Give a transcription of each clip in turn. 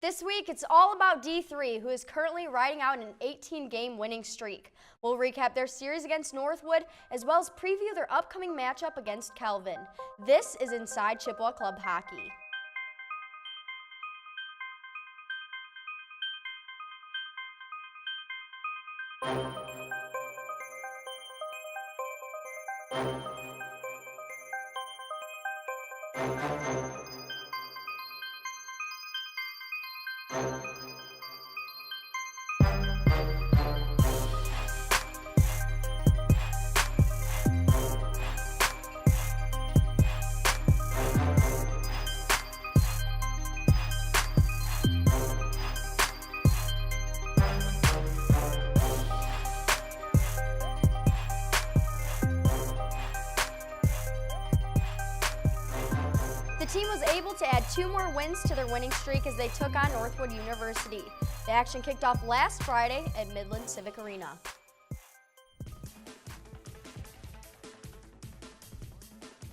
This week, it's all about D3, who is currently riding out an 18-game winning streak. We'll recap their series against Northwood, as well as preview their upcoming matchup against Kelvin. This is Inside Chippewa Club Hockey. The team was able to add 2 more wins to their winning streak as they took on Northwood University. The action kicked off last Friday at Midland Civic Arena.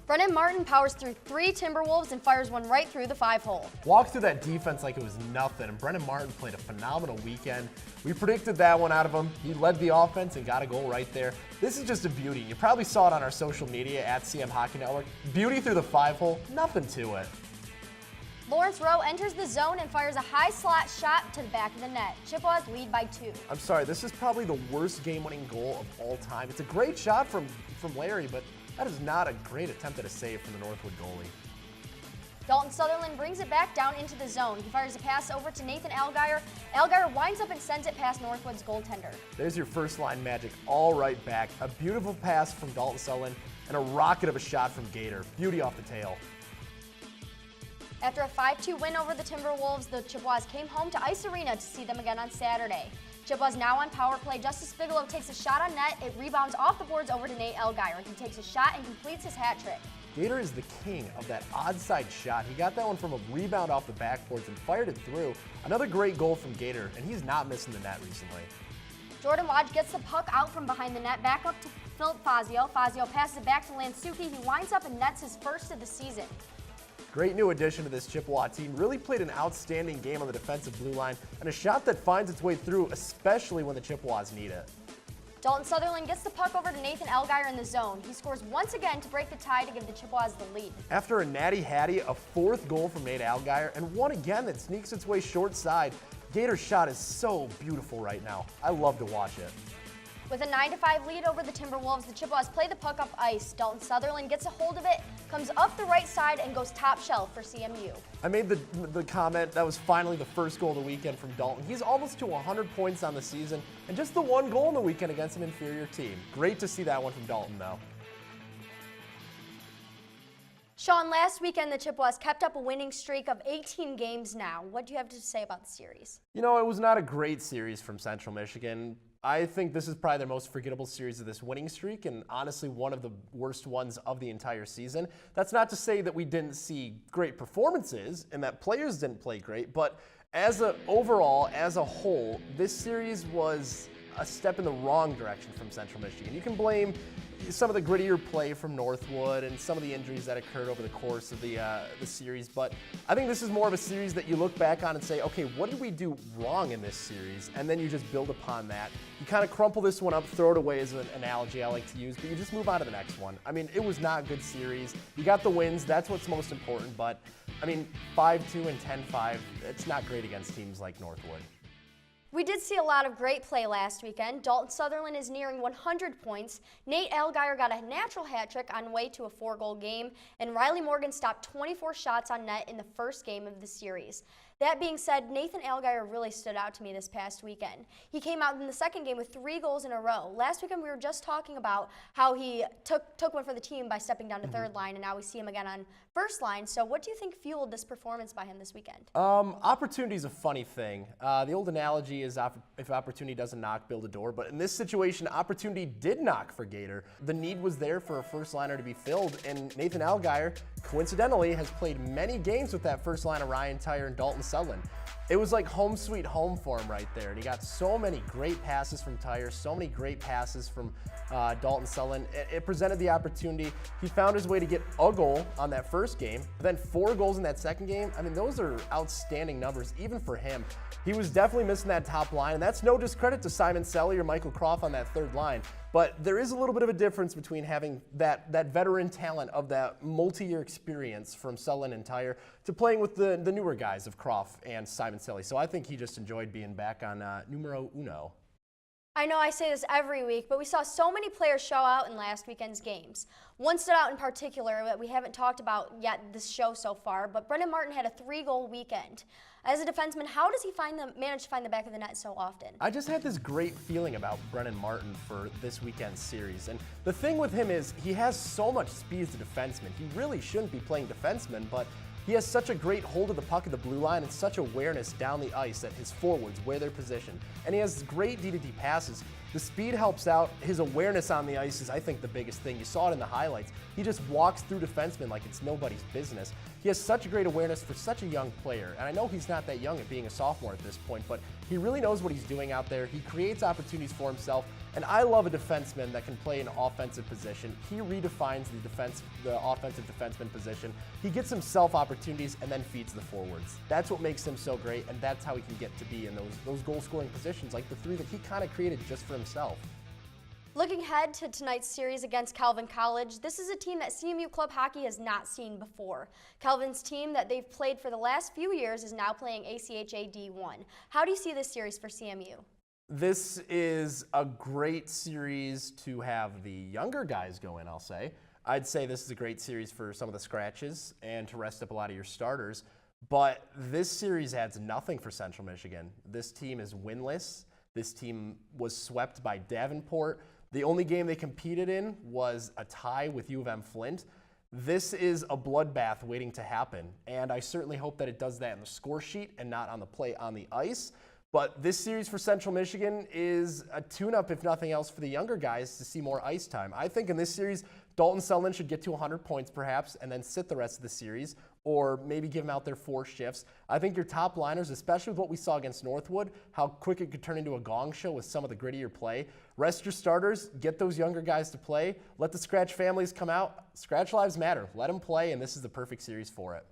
Brennan Martin powers through 3 Timberwolves and fires one right through the 5-hole. Walked through that defense like it was nothing, and Brennan Martin played a phenomenal weekend. We predicted that one out of him. He led the offense and got a goal right there. This is just a beauty. You probably saw it on our social media at CM Hockey Network. Beauty through the 5-hole, nothing to it. Lawrence Rowe enters the zone and fires a high slot shot to the back of the net. Chippewas lead by 2. I'm sorry, this is probably the worst game-winning goal of all time. It's a great shot from Larry, but that is not a great attempt at a save from the Northwood goalie. Dalton Sutherland brings it back down into the zone. He fires a pass over to Nathan Allgaier. Allgaier winds up and sends it past Northwood's goaltender. There's your first line magic all right back. A beautiful pass from Dalton Sutherland and a rocket of a shot from Gator. Beauty off the tail. After a 5-2 win over the Timberwolves, the Chippewas came home to Ice Arena to see them again on Saturday. Chippewas now on power play. Justice Bigelow takes a shot on net. It rebounds off the boards over to Nate Allgaier. He takes a shot and completes his hat trick. Gator is the king of that odd side shot. He got that one from a rebound off the backboards and fired it through. Another great goal from Gator, and he's not missing the net recently. Jordan Wadge gets the puck out from behind the net, back up to Philip Fazio. Fazio passes it back to Lansuki. He winds up and nets his first of the season. Great new addition to this Chippewa team. Really played an outstanding game on the defensive blue line, and a shot that finds its way through, especially when the Chippewas need it. Dalton Sutherland gets the puck over to Nathan Allgaier in the zone. He scores once again to break the tie to give the Chippewas the lead. After a natty hattie, a 4th goal from Nate Allgaier, and one again that sneaks its way short side. Gator's shot is so beautiful right now. I love to watch it. With a 9-5 lead over the Timberwolves, the Chippewas play the puck up ice. Dalton Sutherland gets a hold of it, comes up the right side, and goes top shelf for CMU. I made the comment that was finally the first goal of the weekend from Dalton. He's almost to 100 points on the season, and just the 1 goal in the weekend against an inferior team. Great to see that one from Dalton, though. Sean, last weekend the Chippewas kept up a winning streak of 18 games now. What do you have to say about the series? You know, it was not a great series from Central Michigan. I think this is probably their most forgettable series of this winning streak, and honestly one of the worst ones of the entire season. That's not to say that we didn't see great performances and that players didn't play great, but overall, as a whole, this series was a step in the wrong direction from Central Michigan. You can blame some of the grittier play from Northwood and some of the injuries that occurred over the course of the series, but I think this is more of a series that you look back on and say, okay, what did we do wrong in this series? And then you just build upon that. You kind of crumple this one up, throw it away is an analogy I like to use, but you just move on to the next one. I mean, it was not a good series. You got the wins, that's what's most important, but I mean, 5-2 and 10-5, it's not great against teams like Northwood. We did see a lot of great play last weekend. Dalton Sutherland is nearing 100 points. Nate Allgaier got a natural hat trick on way to a 4-goal game, and Riley Morgan stopped 24 shots on net in the first game of the series. That being said, Nathan Allgaier really stood out to me this past weekend. He came out in the second game with 3 goals in a row. Last weekend we were just talking about how he took one for the team by stepping down to third line, and now we see him again on first line. So what do you think fueled this performance by him this weekend? Opportunity is a funny thing. The old analogy is if opportunity doesn't knock, build a door. But in this situation, opportunity did knock for Gator. The need was there for a first liner to be filled, and Nathan Allgaier coincidentally has played many games with that first line of Ryan Tyre and Dalton Sutherland. It was like home sweet home for him right there, and he got so many great passes from Tyre, so many great passes from Dalton Sutherland. It presented the opportunity. He found his way to get a goal on that first game, then 4 goals in that second game. I mean, those are outstanding numbers, even for him. He was definitely missing that top line, and that's no discredit to Simon Selly or Michael Croft on that third line. But there is a little bit of a difference between having that veteran talent of that multi-year experience from Sutherland and Tyre to playing with the newer guys of Croft and Simon Selly. So I think he just enjoyed being back on numero uno. I know I say this every week, but we saw so many players show out in last weekend's games. One stood out in particular that we haven't talked about yet this show so far, but Brendan Martin had a 3-goal weekend. As a defenseman, how does he manage to find the back of the net so often? I just had this great feeling about Brendan Martin for this weekend's series. And the thing with him is he has so much speed as a defenseman. He really shouldn't be playing defenseman, but he has such a great hold of the puck at the blue line and such awareness down the ice at his forwards, where they're positioned. And he has great D-to-D passes. The speed helps out. His awareness on the ice is, I think, the biggest thing. You saw it in the highlights. He just walks through defensemen like it's nobody's business. He has such a great awareness for such a young player. And I know he's not that young at being a sophomore at this point, but he really knows what he's doing out there. He creates opportunities for himself. And I love a defenseman that can play an offensive position. He redefines the offensive defenseman position. He gets himself opportunities and then feeds the forwards. That's what makes him so great, and that's how he can get to be in those goal-scoring positions, like the 3 that he kind of created just for himself. Looking ahead to tonight's series against Calvin College, this is a team that CMU Club Hockey has not seen before. Calvin's team that they've played for the last few years is now playing ACHA D1. How do you see this series for CMU? This is a great series to have the younger guys go in, I'll say. I'd say this is a great series for some of the scratches and to rest up a lot of your starters. But this series adds nothing for Central Michigan. This team is winless. This team was swept by Davenport. The only game they competed in was a tie with U of M Flint. This is a bloodbath waiting to happen, and I certainly hope that it does that in the score sheet and not on the play on the ice. But this series for Central Michigan is a tune-up, if nothing else, for the younger guys to see more ice time. I think in this series, Dalton Sutherland should get to 100 points perhaps and then sit the rest of the series, or maybe give them out their 4 shifts. I think your top liners, especially with what we saw against Northwood, how quick it could turn into a gong show with some of the grittier play. Rest your starters, get those younger guys to play, let the scratch families come out. Scratch lives matter. Let them play, and this is the perfect series for it.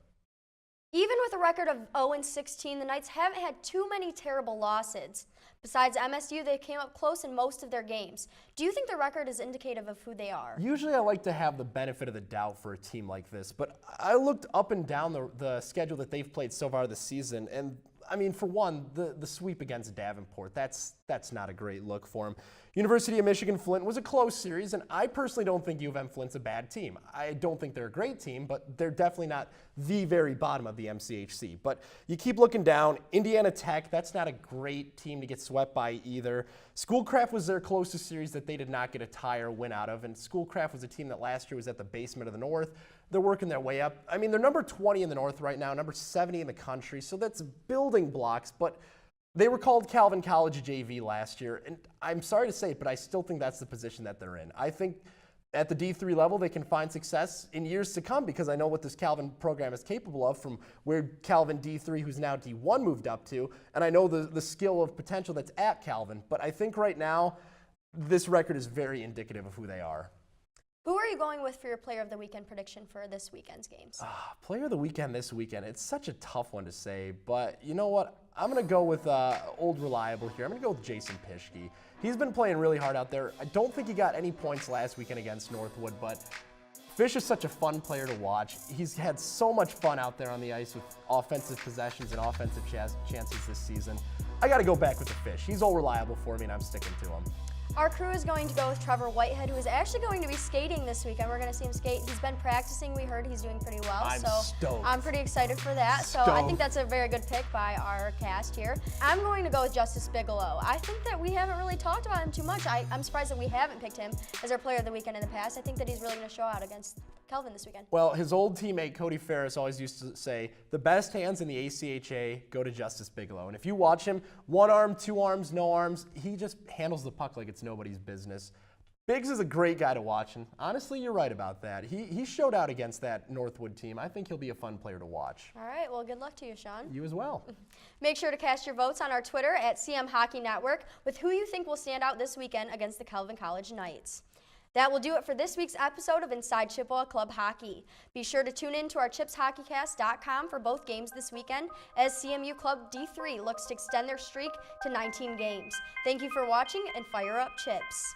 Even with a record of 0-16, the Knights haven't had too many terrible losses. Besides MSU, they came up close in most of their games. Do you think the record is indicative of who they are? Usually I like to have the benefit of the doubt for a team like this, but I looked up and down the schedule that they've played so far this season, and I mean, for one, the sweep against Davenport, that's not a great look for them. University of Michigan Flint was a close series, and I personally don't think U of M Flint's a bad team. I don't think they're a great team, but they're definitely not the very bottom of the MCHC. But you keep looking down. Indiana Tech, that's not a great team to get swept by either. Schoolcraft was their closest series that they did not get a tie or win out of, and Schoolcraft was a team that last year was at the basement of the North. They're working their way up. I mean, they're number 20 in the North right now, number 70 in the country, so that's building blocks, but they were called Calvin College JV last year, and I'm sorry to say it, but I still think that's the position that they're in. I think at the D3 level, they can find success in years to come because I know what this Calvin program is capable of from where Calvin D3, who's now D1, moved up to, and I know the skill of potential that's at Calvin, but I think right now this record is very indicative of who they are. Who are you going with for your player of the weekend prediction for this weekend's games? Player of the weekend this weekend, it's such a tough one to say, but you know what? I'm going to go with old reliable here. I'm going to go with Jason Pischke. He's been playing really hard out there. I don't think he got any points last weekend against Northwood, but Fish is such a fun player to watch. He's had so much fun out there on the ice with offensive possessions and offensive chances this season. I got to go back with the Fish. He's all reliable for me, and I'm sticking to him. Our crew is going to go with Trevor Whitehead, who is actually going to be skating this weekend. We're going to see him skate. He's been practicing. We heard he's doing pretty well. I'm stoked. I'm pretty excited for that. So I think that's a very good pick by our cast here. I'm going to go with Justice Bigelow. I think that we haven't really talked about him too much. I'm surprised that we haven't picked him as our player of the weekend in the past. I think that he's really going to show out against Kelvin this weekend. Well, his old teammate Cody Ferris always used to say, the best hands in the ACHA go to Justice Bigelow. And if you watch him, one arm, 2 arms, no arms, he just handles the puck like it's nobody's business. Biggs is a great guy to watch, and honestly, you're right about that. He showed out against that Northwood team. I think he'll be a fun player to watch. All right, well, good luck to you, Sean. You as well. Make sure to cast your votes on our Twitter at CM Hockey Network with who you think will stand out this weekend against the Calvin College Knights. That will do it for this week's episode of Inside Chippewa Club Hockey. Be sure to tune in to our ChipsHockeyCast.com for both games this weekend as CMU Club DIII looks to extend their streak to 19 games. Thank you for watching, and fire up Chips.